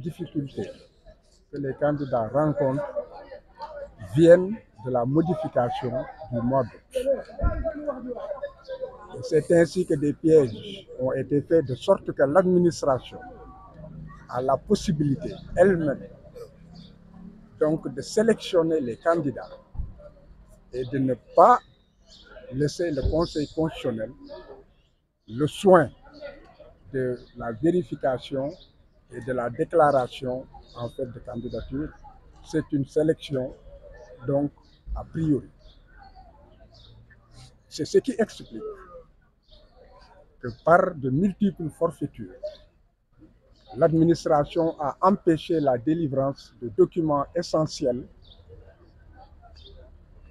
difficultés que les candidats rencontrent viennent de la modification du mode. C'est ainsi que des pièges ont été faits de sorte que l'administration a la possibilité elle-même donc de sélectionner les candidats et de ne pas laisser le Conseil constitutionnel le soin de la vérification et de la déclaration en fait de candidature. C'est une sélection donc a priori. C'est ce qui explique que par de multiples forfaitures, l'administration a empêché la délivrance de documents essentiels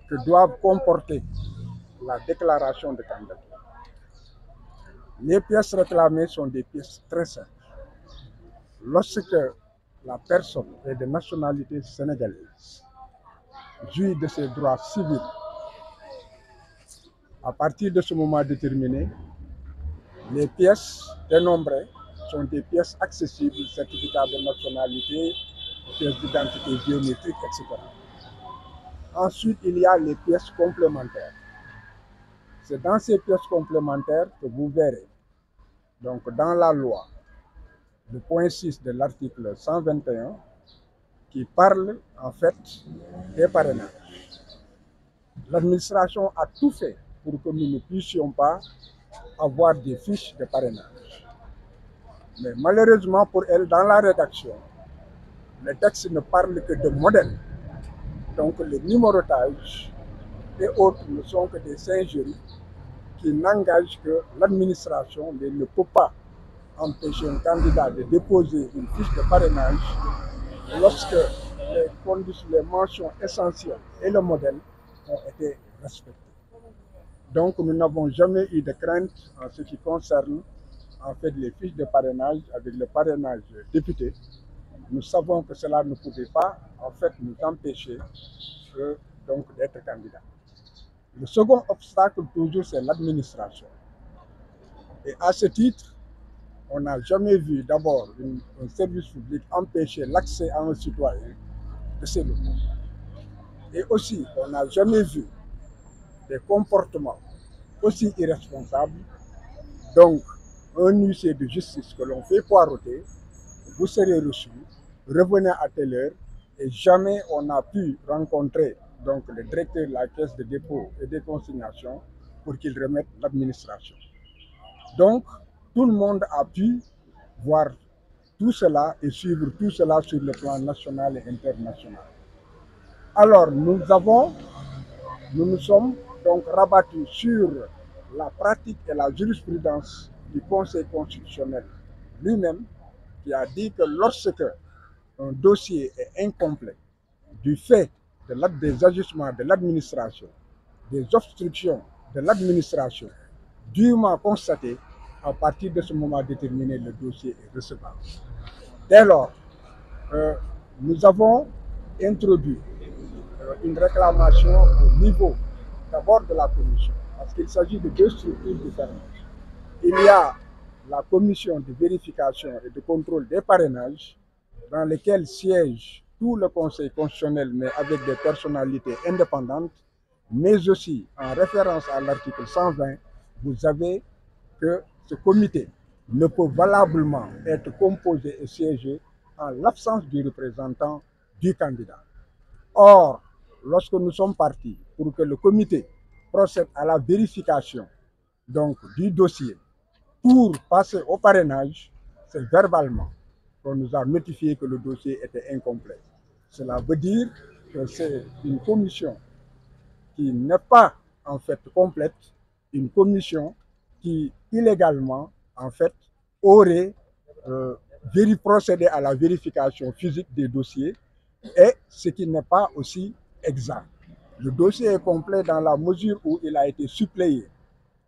que doivent comporter la déclaration de candidature. Les pièces réclamées sont des pièces très simples. Lorsque la personne est de nationalité sénégalaise, jouit de ses droits civils, à partir de ce moment déterminé, les pièces dénombrées sont des pièces accessibles, certificat de nationalité, pièces d'identité biométrique, etc. Ensuite, il y a les pièces complémentaires. C'est dans ces pièces complémentaires que vous verrez, donc dans la loi, le point 6 de l'article 121, qui parle en fait des parrainages. L'administration a tout fait pour que nous ne puissions pas avoir des fiches de parrainage. Mais malheureusement pour elle, dans la rédaction, le texte ne parle que de modèles. Donc le numérotage et autres ne sont que des singeries qui n'engagent que l'administration, mais ne peut pas empêcher un candidat de déposer une fiche de parrainage lorsque les mentions essentielles et le modèle ont été respectés. Donc nous n'avons jamais eu de crainte en ce qui concerne en fait les fiches de parrainage avec le parrainage député. Nous savons que cela ne pouvait pas en fait nous empêcher donc d'être candidat. Le second obstacle toujours c'est l'administration. Et à ce titre, on n'a jamais vu d'abord un service public empêcher l'accès à un citoyen de ces locaux. Et aussi, on n'a jamais vu des comportements aussi irresponsables. Donc, un huissier de justice que l'on fait poireauter, vous serez reçu, revenez à telle heure, et jamais on n'a pu rencontrer donc, le directeur de la caisse de dépôt et de consignation pour qu'il remette l'administration. Donc, tout le monde a pu voir tout cela et suivre tout cela sur le plan national et international. Alors, nous nous sommes donc rabattus sur la pratique et la jurisprudence du Conseil constitutionnel lui-même, qui a dit que lorsque un dossier est incomplet du fait des ajustements de l'administration, des obstructions de l'administration, dûment constatées, à partir de ce moment déterminé, le dossier est recevable. Dès lors, nous avons introduit une réclamation au niveau d'abord de la commission, parce qu'il s'agit de deux structures différentes. Il y a la commission de vérification et de contrôle des parrainages, dans lesquelles siège tout le Conseil constitutionnel, mais avec des personnalités indépendantes, mais aussi en référence à l'article 120, vous avez que ce comité ne peut valablement être composé et siégé en l'absence du représentant du candidat. Or, lorsque nous sommes partis pour que le comité procède à la vérification donc, du dossier pour passer au parrainage, c'est verbalement qu'on nous a notifié que le dossier était incomplet. Cela veut dire que c'est une commission qui n'est pas en fait complète, une commission qui illégalement en fait aurait procédé à la vérification physique des dossiers, et ce qui n'est pas aussi exact. Le dossier est complet dans la mesure où il a été suppléé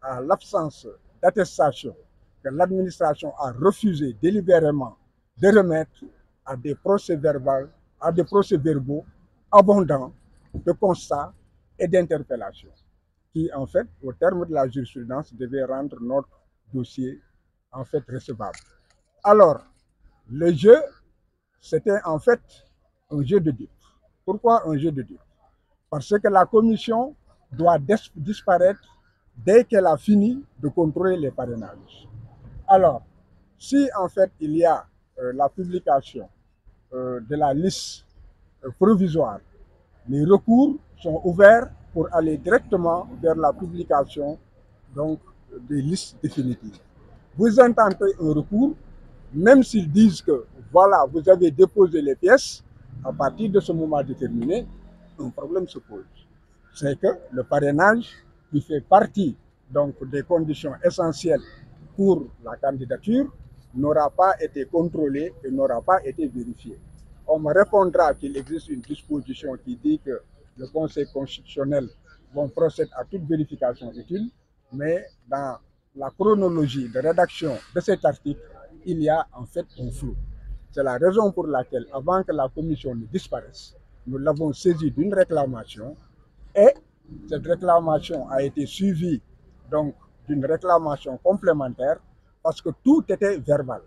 en l'absence d'attestation que l'administration a refusé délibérément de remettre à des procès-verbaux abondants de constats et d'interpellations, qui en fait, au terme de la jurisprudence, devaient rendre notre dossier en fait recevable. Alors, le jeu, c'était en fait un jeu de dupes. Pourquoi un jeu de dupes? Parce que la commission doit disparaître dès qu'elle a fini de contrôler les parrainages. Alors, si en fait il y a la publication de la liste provisoire, les recours sont ouverts pour aller directement vers la publication donc, des listes définitives. Vous intentez un recours, même s'ils disent que voilà, vous avez déposé les pièces, à partir de ce moment déterminé, un problème se pose. C'est que le parrainage, qui fait partie donc, des conditions essentielles pour la candidature, n'aura pas été contrôlé et n'aura pas été vérifié. On me répondra qu'il existe une disposition qui dit que le Conseil constitutionnel procède à toute vérification utile, mais dans la chronologie de rédaction de cet article, il y a en fait un flou. C'est la raison pour laquelle, avant que la commission ne disparaisse, nous l'avons saisie d'une réclamation et cette réclamation a été suivie donc d'une réclamation complémentaire parce que tout était verbal.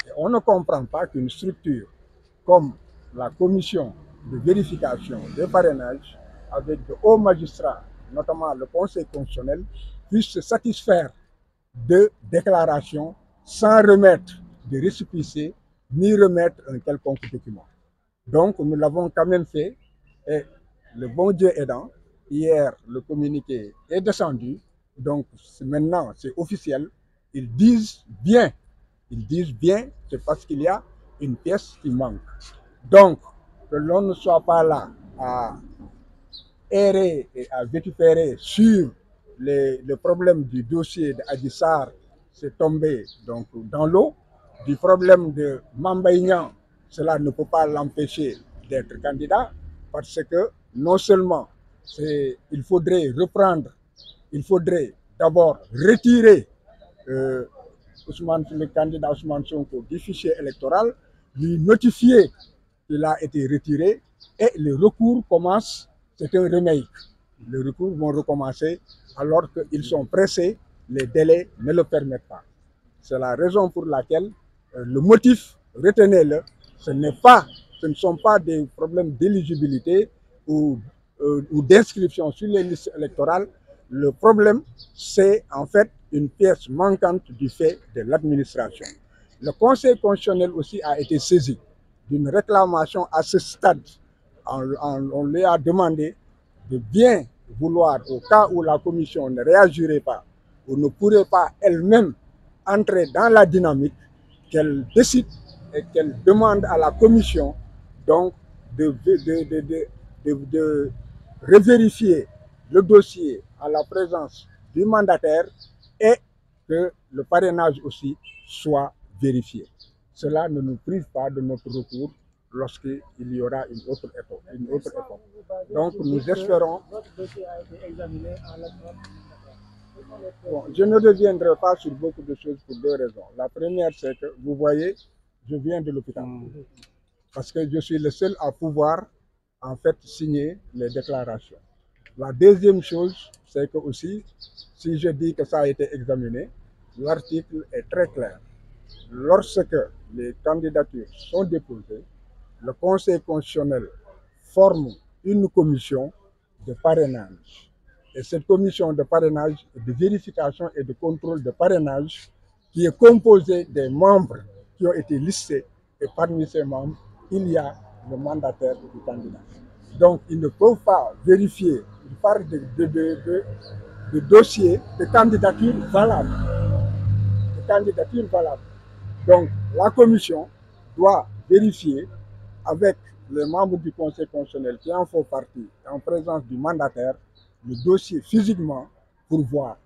Et on ne comprend pas qu'une structure comme la commission de vérification des parrainages, avec de hauts magistrats, notamment le Conseil constitutionnel, puisse se satisfaire de déclarations sans remettre de récépissé ni remettre un quelconque document. Donc nous l'avons quand même fait et le bon Dieu aidant, hier le communiqué est descendu, donc maintenant c'est officiel, ils disent bien, c'est parce qu'il y a une pièce qui manque. Donc que l'on ne soit pas là à errer et à vitupérer sur le problème du dossier d'Adji Sarr, c'est tombé donc dans l'eau. Du problème de Mame Mbaye Niang, cela ne peut pas l'empêcher d'être candidat parce que non seulement il faudrait reprendre, il faudrait d'abord retirer le candidat Ousmane Sonko du fichier électoral, lui notifier qu'il a été retiré et le recours commence. C'est un remake. Les recours vont recommencer alors qu'ils sont pressés, les délais ne le permettent pas. C'est la raison pour laquelle le motif, retenez-le, ce ne sont pas des problèmes d'éligibilité ou d'inscription sur les listes électorales. Le problème, c'est en fait une pièce manquante du fait de l'administration. Le Conseil constitutionnel aussi a été saisi d'une réclamation à ce stade. On lui a demandé de bien vouloir, au cas où la commission ne réagirait pas ou ne pourrait pas elle-même entrer dans la dynamique, qu'elle décide et qu'elle demande à la commission donc de revérifier le dossier à la présence du mandataire et que le parrainage aussi soit vérifié. Cela ne nous prive pas de notre recours lorsqu'il y aura une autre époque. Donc nous espérons... Bon, je ne reviendrai pas sur beaucoup de choses pour deux raisons. La première, c'est que, vous voyez, je viens de l'hôpital. Parce que je suis le seul à pouvoir, en fait, signer les déclarations. La deuxième chose, c'est que aussi, si je dis que ça a été examiné, l'article est très clair. Lorsque les candidatures sont déposées, le Conseil constitutionnel forme une commission de parrainage. Et cette commission de parrainage, de vérification et de contrôle de parrainage, qui est composée des membres qui ont été listés, et parmi ces membres, il y a le mandataire du candidat. Donc, ils ne peuvent pas vérifier, ils parlent de dossiers, de candidatures valables. Donc, la commission doit vérifier avec les membres du Conseil constitutionnel qui en font partie, en présence du mandataire, le dossier physiquement pour voir.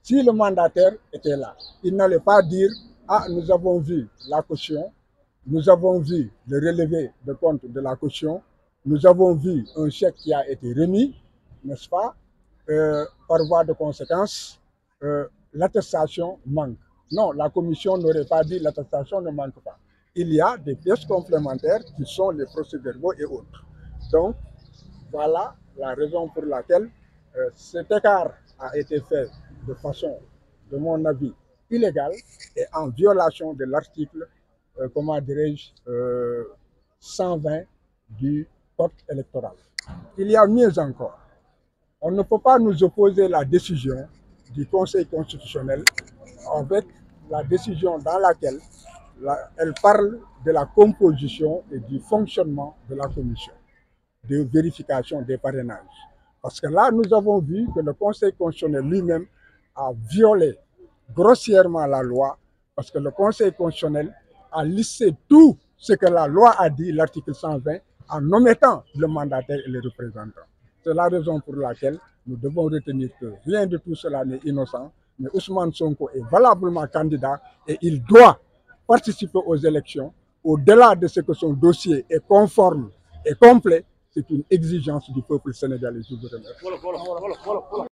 Si le mandataire était là, il n'allait pas dire « Ah, nous avons vu la caution, nous avons vu le relevé de compte de la caution, nous avons vu un chèque qui a été remis, n'est-ce pas, par voie de conséquence, l'attestation manque. » Non, la commission n'aurait pas dit « l'attestation ne manque pas ». Il y a des pièces complémentaires qui sont les procès-verbaux et autres. Donc, voilà la raison pour laquelle cet écart a été fait de façon, de mon avis, illégale et en violation de l'article, comment dirais-je, 120 du code électoral. Il y a mieux encore. On ne peut pas nous opposer la décision du Conseil constitutionnel avec la décision dans laquelle elle parle de la composition et du fonctionnement de la commission de vérification des parrainages. Parce que là, nous avons vu que le Conseil constitutionnel lui-même a violé grossièrement la loi, parce que le Conseil constitutionnel a listé tout ce que la loi a dit, l'article 120, en omettant le mandataire et les représentants. C'est la raison pour laquelle nous devons retenir que rien de tout cela n'est innocent, mais Ousmane Sonko est valablement candidat et il doit participer aux élections au-delà de ce que son dossier est conforme et complet. C'est une exigence du peuple sénégalais. Je vous remercie.